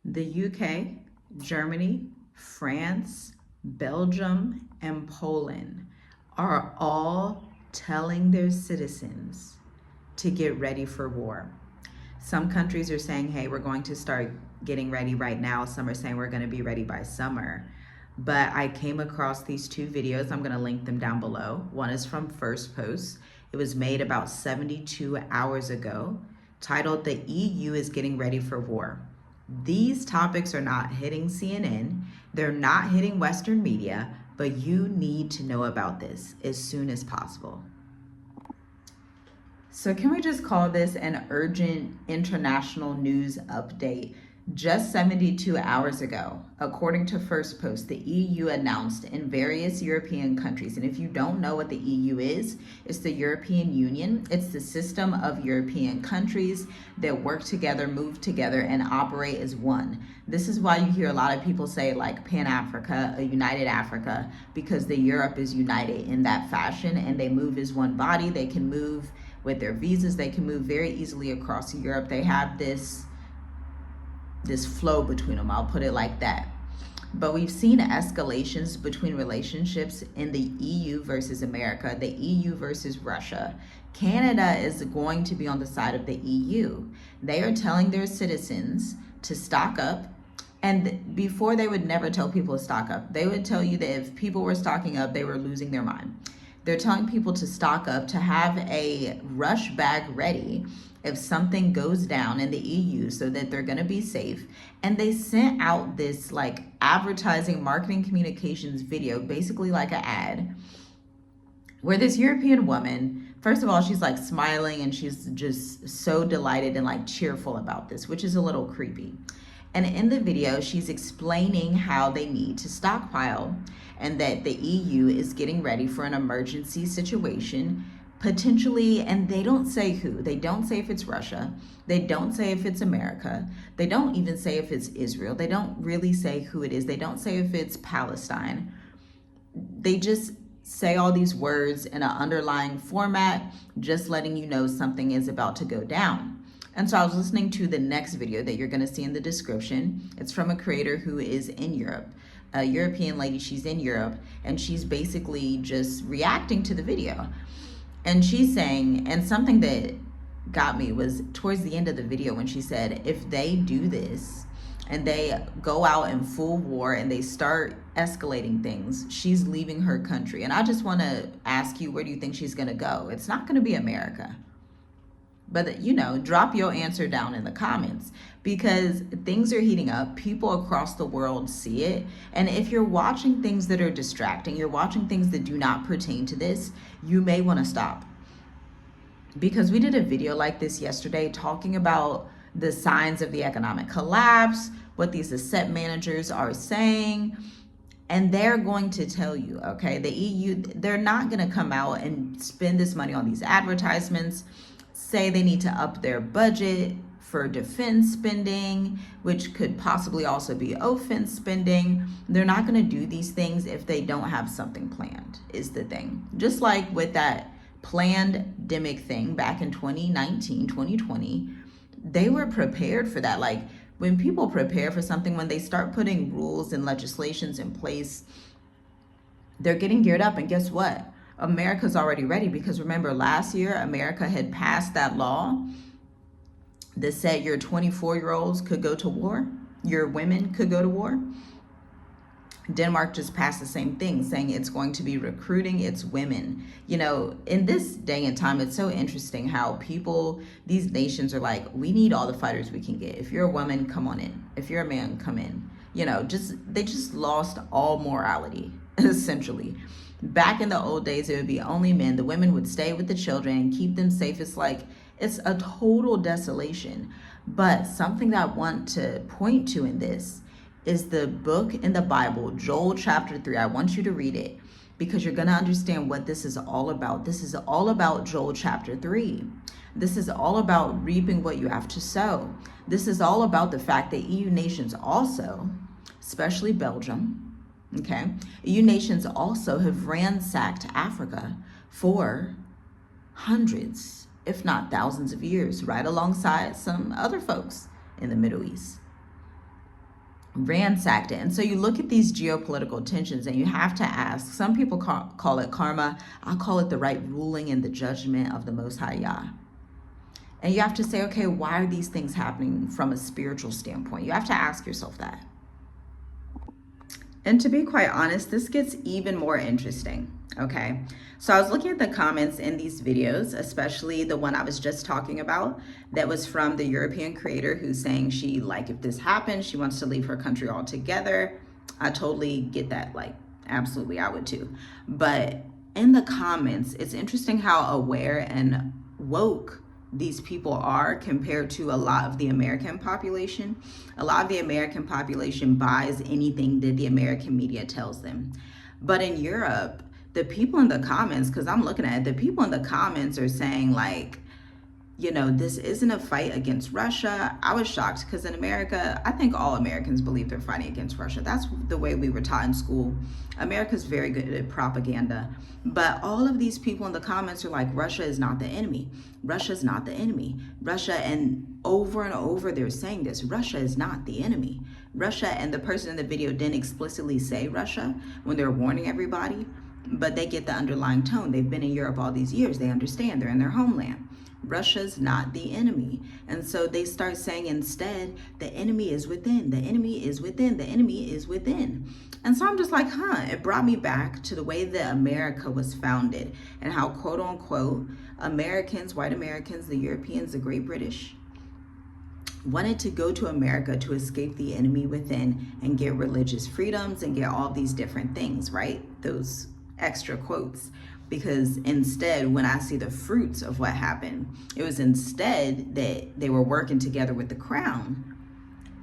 The UK, Germany, France, Belgium, and Poland are all telling their citizens to get ready for war. Some countries are saying, hey, we're going to start getting ready right now. Some are saying we're going to be ready by summer. But I came across these two videos. I'm going to link them down below. One is from First Post. It was made about 72 hours ago, titled "The EU is Getting Ready for War." These topics are not hitting CNN. They're not hitting Western media, but you need to know about this as soon as possible. So can we just call this an urgent international news update? Just 72 hours ago, according to First Post, the EU announced in various European countries, and if you don't know what the EU is, it's the European Union. It's the system of European countries that work together, move together, and operate as one. This is why you hear a lot of people say like Pan-Africa, a united Africa, because the Europe is united in that fashion and they move as one body. They can move with their visas. They can move very easily across Europe. They have this flow between them, I'll put it like that. But we've seen escalations between relationships in the EU versus America, the EU versus Russia. Canada is going to be on the side of the EU. They are telling their citizens to stock up. And before, they would never tell people to stock up. They would tell you that if people were stocking up, they were losing their mind. They're telling people to stock up, to have a rush bag ready if something goes down in the EU so that they're going to be safe. And they sent out this like advertising, marketing, communications video, basically like an ad, where this European woman, first of all, she's like smiling and she's just so delighted and like cheerful about this, which is a little creepy. And in the video, she's explaining how they need to stockpile and that the EU is getting ready for an emergency situation, potentially, and they don't say who. They don't say if it's Russia. They don't say if it's America. They don't even say if it's Israel. They don't really say who it is. They don't say if it's Palestine. They just say all these words in an underlying format, just letting you know something is about to go down. And so I was listening to the next video that you're going to see in the description. It's from a creator who is in Europe, a European lady. She's in Europe, and she's basically just reacting to the video. And she's saying, and something that got me was towards the end of the video when she said, if they do this and they go out in full war and they start escalating things, she's leaving her country. And I just want to ask you, where do you think she's going to go? It's not going to be America. But, you know, drop your answer down in the comments, because things are heating up. People across the world see it. And if you're watching things that are distracting, you're watching things that do not pertain to this, you may want to stop. Because we did a video like this yesterday talking about the signs of the economic collapse, what these asset managers are saying. And they're going to tell you, okay, the EU, they're not going to come out and spend this money on these advertisements, say they need to up their budget for defense spending, which could possibly also be offense spending. They're not going to do these things if they don't have something planned, is the thing. Just like with that pandemic thing back in 2019, 2020, they were prepared for that. Like when people prepare for something, when they start putting rules and legislations in place, they're getting geared up. And guess what? America's already ready, because remember last year, America had passed that law that said your 24-year-olds could go to war, your women could go to war. Denmark just passed the same thing, saying it's going to be recruiting its women. You know, in this day and time, it's so interesting how people, these nations are like, we need all the fighters we can get. If you're a woman, come on in. If you're a man, come in. You know, they just lost all morality, essentially. Back in the old days, it would be only men. The women would stay with the children and keep them safe. It's like, it's a total desolation. But something that I want to point to in this is the book in the Bible, Joel chapter 3. I want you to read it, because you're going to understand what this is all about. This is all about Joel chapter 3. This is all about reaping what you have to sow. This is all about the fact that EU nations also, especially Belgium, okay, EU nations also have ransacked Africa for hundreds, if not thousands of years, right alongside some other folks in the Middle East. ransacked it. And so you look at these geopolitical tensions and you have to ask, some people call it karma. I call it the right ruling and the judgment of the Most High Yah. And you have to say, okay, why are these things happening from a spiritual standpoint? You have to ask yourself that. And to be quite honest, this gets even more interesting, okay? So I was looking at the comments in these videos, especially the one I was just talking about, that was from the European creator who's saying she, like, if this happens, she wants to leave her country altogether. I totally get that, like, absolutely, I would too. But in the comments, it's interesting how aware and woke these people are compared to a lot of the American population. A lot of the American population buys anything that the American media tells them. But in Europe, the people in the comments, because I'm looking at it, the people in the comments are saying, like, you know, this isn't a fight against Russia. I was shocked because in America, I think all Americans believe they're fighting against Russia. That's the way we were taught in school. America's very good at propaganda. But all of these people in the comments are like, Russia is not the enemy. Russia's not the enemy. Russia, and over they're saying this, Russia is not the enemy. Russia, and the person in the video didn't explicitly say Russia when they're warning everybody, but they get the underlying tone. They've been in Europe all these years. They understand. They're in their homeland. Russia's not the enemy. And so they start saying instead, the enemy is within, the enemy is within, the enemy is within. And so I'm just like, it brought me back to the way that America was founded and how, quote unquote, Americans, white Americans, the Europeans, the Great British, wanted to go to America to escape the enemy within and get religious freedoms and get all these different things, right? Those extra quotes. Because instead, when I see the fruits of what happened, it was instead that they were working together with the crown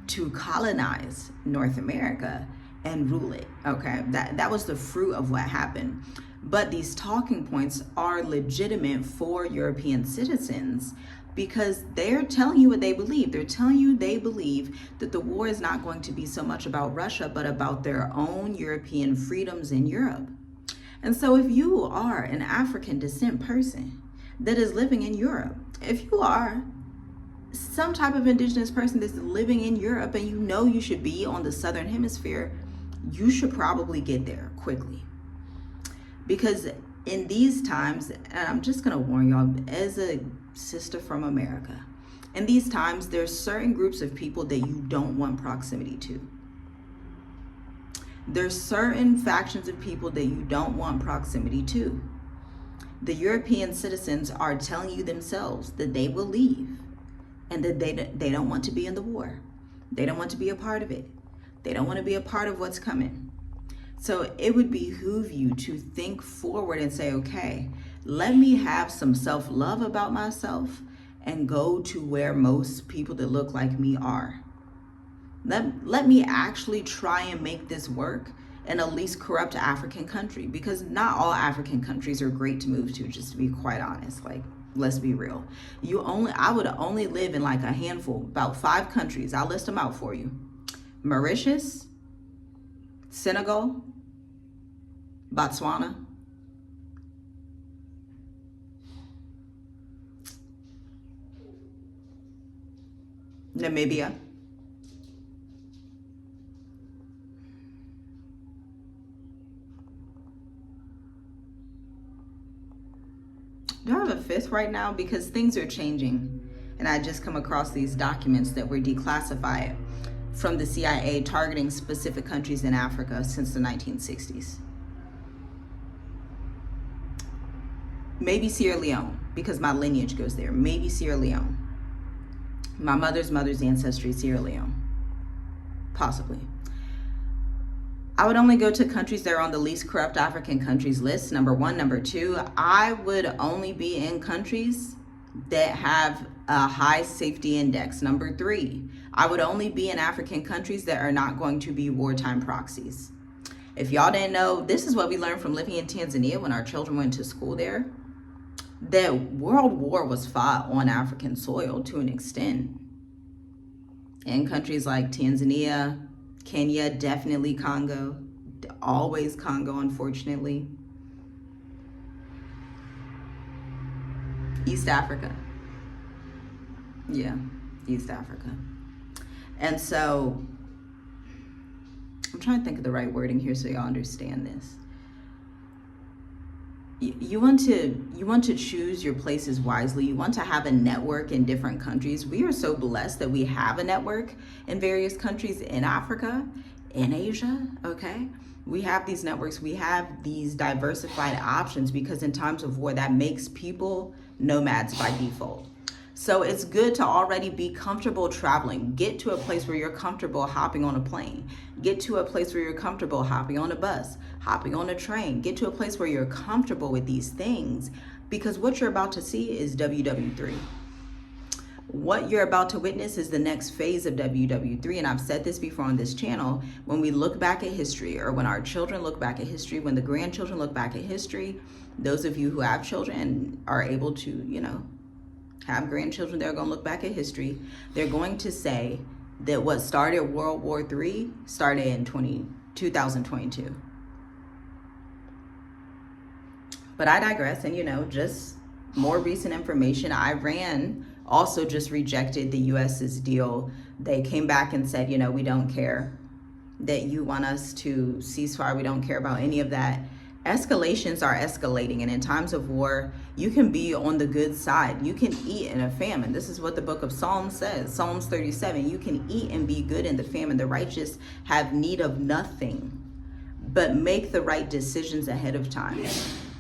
to colonize North America and rule it, okay? That was the fruit of what happened. But these talking points are legitimate for European citizens because they're telling you what they believe. They're telling you they believe that the war is not going to be so much about Russia, but about their own European freedoms in Europe. And so if you are an African descent person that is living in Europe, if you are some type of indigenous person that's living in Europe and you know you should be on the Southern Hemisphere, you should probably get there quickly. Because in these times, and I'm just gonna warn y'all, as a sister from America, in these times, there's certain groups of people that you don't want proximity to. There's certain factions of people that you don't want proximity to. The European citizens are telling you themselves that they will leave and that they don't want to be in the war. They don't want to be a part of it. They don't want to be a part of what's coming. So it would behoove you to think forward and say, okay, let me have some self-love about myself and go to where most people that look like me are. Let me actually try and make this work in a least corrupt African country, because not all African countries are great to move to, just to be quite honest. Like, let's be real. I would only live in like a handful, about 5 countries. I'll list them out for you. Mauritius, Senegal, Botswana, Namibia, do I have a 5th right now? Because things are changing. And I just come across these documents that were declassified from the CIA targeting specific countries in Africa since the 1960s. Maybe Sierra Leone, because my lineage goes there. Maybe Sierra Leone. My mother's ancestry, Sierra Leone. Possibly. I would only go to countries that are on the least corrupt African countries list, number 1. Number 2, I would only be in countries that have a high safety index. Number 3, I would only be in African countries that are not going to be wartime proxies. If y'all didn't know, this is what we learned from living in Tanzania when our children went to school there, that World War was fought on African soil to an extent. In countries like Tanzania, Kenya, definitely Congo, always Congo, unfortunately. East Africa. Yeah, East Africa. And so I'm trying to think of the right wording here so y'all understand this. You want to choose your places wisely. You want to have a network in different countries. We are so blessed that we have a network in various countries in Africa, in Asia, okay? We have these networks, we have these diversified options, because in times of war, that makes people nomads by default. So it's good to already be comfortable traveling. Get to a place where you're comfortable hopping on a plane. Get to a place where you're comfortable hopping on a bus, hopping on a train. Get to a place where you're comfortable with these things, because what you're about to see is WW3. What you're about to witness is the next phase of WW3. And I've said this before on this channel. When we look back at history, or when our children look back at history, when the grandchildren look back at history, those of you who have children are able to, have grandchildren, they're going to look back at history. They're going to say that what started World War III started in 2022. But I digress. And, just more recent information, Iran also just rejected the US's deal. They came back and said, we don't care that you want us to ceasefire. We don't care about any of that. Escalations are escalating, and in times of war, you can be on the good side. You can eat in a famine. This is what the book of Psalms says, Psalms 37. You can eat and be good in the famine. The righteous have need of nothing, but make the right decisions ahead of time.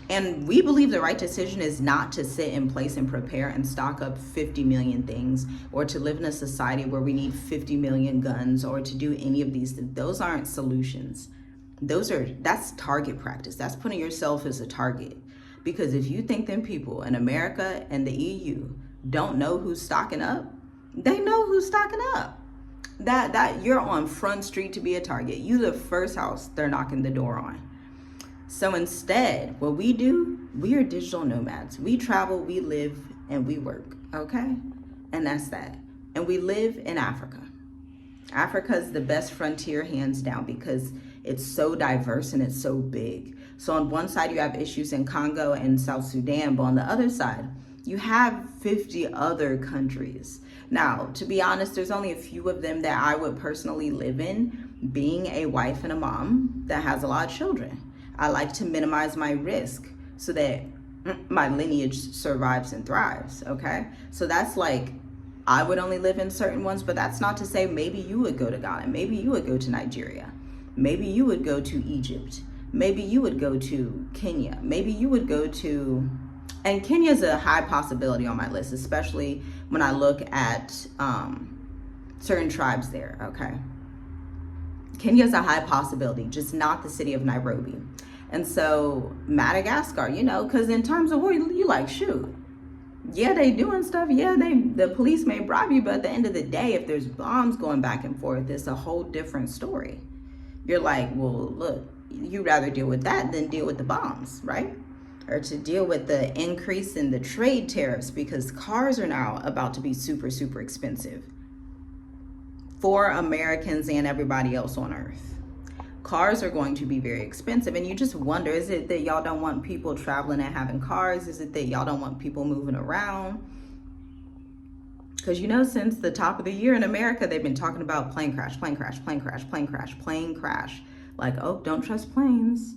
And we believe the right decision is not to sit in place and prepare and stock up 50 million things, or to live in a society where we need 50 million guns, or to do any of these things. Those aren't solutions. That's target practice. That's putting yourself as a target. Because if you think them people in America and the EU don't know who's stocking up, they know who's stocking up. That you're on Front Street to be a target. You the first house they're knocking the door on. So instead, what we do, we are digital nomads. We travel, we live, and we work, okay? And that's that. And we live in Africa. Africa is the best frontier, hands down, because it's so diverse and it's so big. So on one side, you have issues in Congo and South Sudan, but on the other side, you have 50 other countries. Now, to be honest, there's only a few of them that I would personally live in, being a wife and a mom that has a lot of children. I like to minimize my risk so that my lineage survives and thrives, okay? So that's like, I would only live in certain ones, but that's not to say maybe you would go to Ghana, maybe you would go to Nigeria, maybe you would go to Egypt, maybe you would go to Kenya, maybe you would go to, and Kenya is a high possibility on my list, especially when I look at certain tribes there, okay? Kenya is a high possibility, just not the city of Nairobi. And so Madagascar, because in terms of war, you like, shoot, yeah, they doing stuff. Yeah, the police may bribe you, but at the end of the day, if there's bombs going back and forth, it's a whole different story. You're like, well, look, you'd rather deal with that than deal with the bombs, right? Or to deal with the increase in the trade tariffs, because cars are now about to be super, super expensive for Americans and everybody else on earth. Cars are going to be very expensive, and you just wonder, is it that y'all don't want people traveling and having cars? Is it that y'all don't want people moving around? Because since the top of the year in America, they've been talking about plane crash, plane crash, plane crash, plane crash, plane crash. Like, oh, don't trust planes.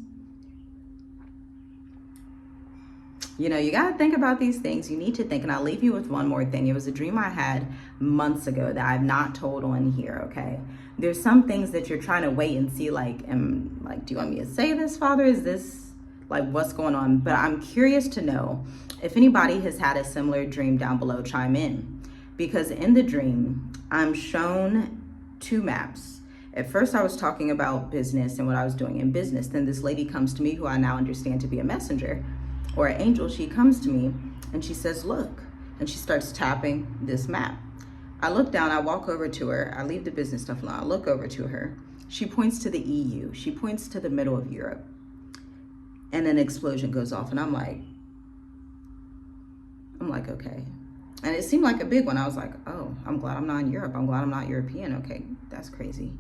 You got to think about these things. You need to think. And I'll leave you with one more thing. It was a dream I had months ago that I've not told on here, okay? There's some things that you're trying to wait and see, do you want me to say this, Father? Is this, what's going on? But I'm curious to know if anybody has had a similar dream. Down below, chime in. Because in the dream, I'm shown two maps. At first, I was talking about business and what I was doing in business. Then this lady comes to me, who I now understand to be a messenger or an angel. She comes to me and she says, look, and she starts tapping this map. I look down, I walk over to her, I leave the business stuff alone, I look over to her. She points to the EU, she points to the middle of Europe. And an explosion goes off, and I'm like, okay. And it seemed like a big one. I was like, oh, I'm glad I'm not in Europe. I'm glad I'm not European. Okay, that's crazy,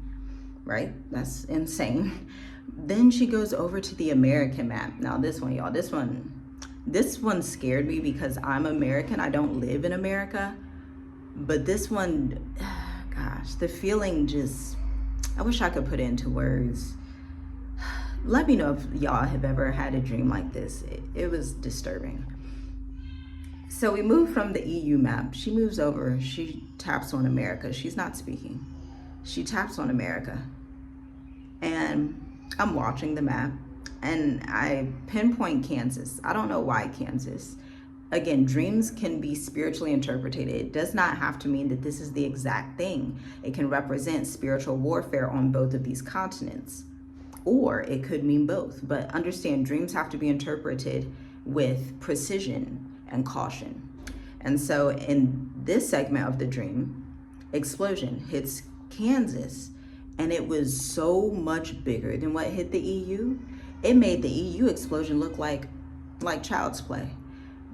right? That's insane. Then she goes over to the American map. Now this one, y'all, this one scared me because I'm American. I don't live in America. But this one, gosh, the feeling just, I wish I could put it into words. Let me know if y'all have ever had a dream like this. It was disturbing. So we move from the EU map. She moves over. She taps on America. She's not speaking. She taps on America. And I'm watching the map. And I pinpoint Kansas. I don't know why Kansas. Again, dreams can be spiritually interpreted. It does not have to mean that this is the exact thing. It can represent spiritual warfare on both of these continents. Or it could mean both. But understand, dreams have to be interpreted with precision and caution. And so in this segment of the dream, explosion hits Kansas, and it was so much bigger than what hit the EU. It made the EU explosion look like child's play.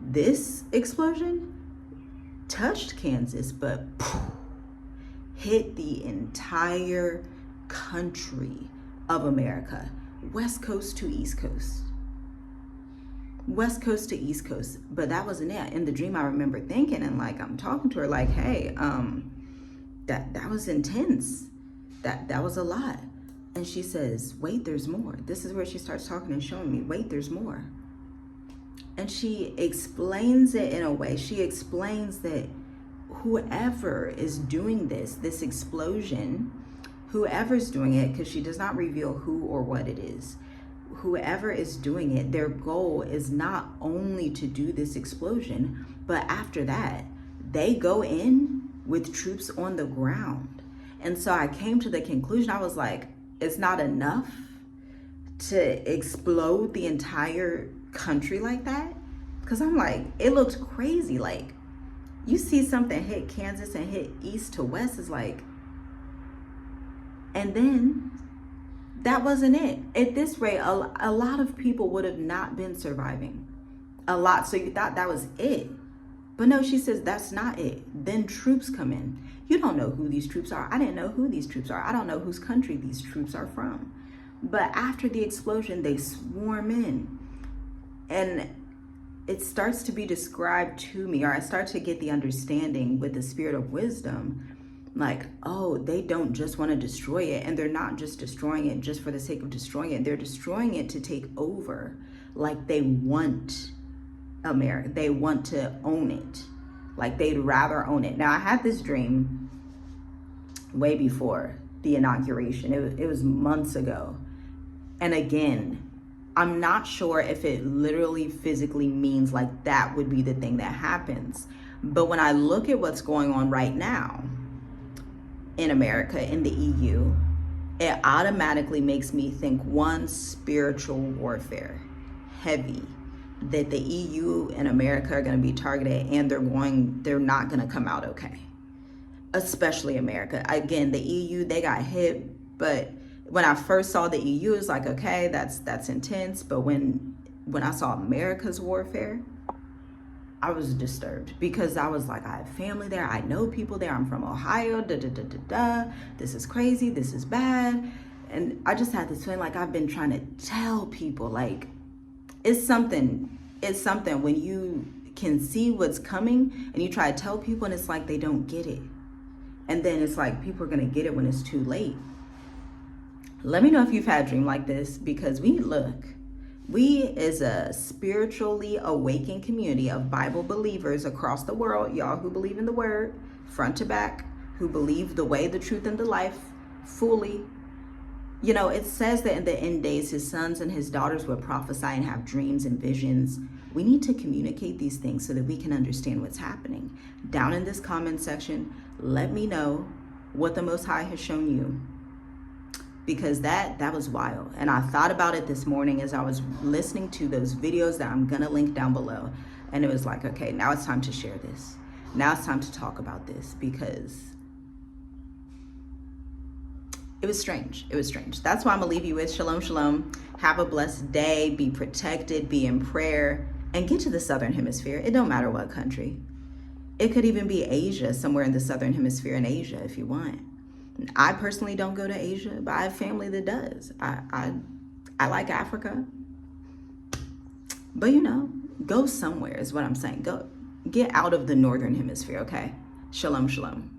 This explosion touched Kansas, but hit the entire country of America, West Coast to East Coast. West Coast to East Coast. But that wasn't it. In the dream, I remember thinking, and like I'm talking to her like, hey, that was intense. That was a lot. And she says, wait, there's more. This is where she starts talking and showing me, wait, there's more. And she explains it in a way. She explains that whoever is doing this explosion, whoever's doing it, because she does not reveal who or what it is, whoever is doing it, their goal is not only to do this explosion, but after that, they go in with troops on the ground. And so I came to the conclusion, I was like, it's not enough to explode the entire country like that. Because I'm like, it looks crazy. Like, you see something hit Kansas and hit east to west, is like, and then that wasn't it. At this rate, a lot of people would have not been surviving. A lot. So you thought that was it. But no, she says that's not it. Then troops come in. You don't know who these troops are. I didn't know who these troops are. I don't know whose country these troops are from. But after the explosion, they swarm in. And it starts to be described to me, or I start to get the understanding with the spirit of wisdom, like, oh, they don't just want to destroy it. And they're not just destroying it just for the sake of destroying it. They're destroying it to take over. Like, they want America. They want to own it. Like, they'd rather own it. Now, I had this dream way before the inauguration. It was months ago. And again, I'm not sure if it literally physically means like that would be the thing that happens. But when I look at what's going on right now in America, in the EU, it automatically makes me think, one, spiritual warfare, heavy, that the EU and America are going to be targeted, and they're not going to come out okay. Especially America. Again, the EU, they got hit, but when I first saw the EU, it's like, okay, that's intense. But when I saw America's warfare, I was disturbed, because I was like, I have family there. I know people there. I'm from Ohio. This is crazy. This is bad. And I just had this feeling like I've been trying to tell people, like, it's something when you can see what's coming and you try to tell people and it's like they don't get it. And then it's like people are going to get it when it's too late. Let me know if you've had a dream like this, because we as a spiritually awakened community of Bible believers across the world, y'all who believe in the word front to back, who believe the way, the truth, and the life fully. You know, it says that in the end days, his sons and his daughters will prophesy and have dreams and visions. We need to communicate these things so that we can understand what's happening. Down in this comment section, let me know what the Most High has shown you, because that was wild. And I thought about it this morning as I was listening to those videos that I'm gonna link down below. And it was like, okay, now it's time to share this. Now it's time to talk about this, because it was strange. It was strange. That's why I'm gonna leave you with shalom, shalom. Have a blessed day. Be protected. Be in prayer. And get to the Southern Hemisphere. It don't matter what country. It could even be Asia, somewhere in the Southern Hemisphere in Asia if you want. I personally don't go to Asia, but I have family that does. I like Africa. But you know, go somewhere is what I'm saying. Go get out of the Northern Hemisphere, okay? Shalom, shalom.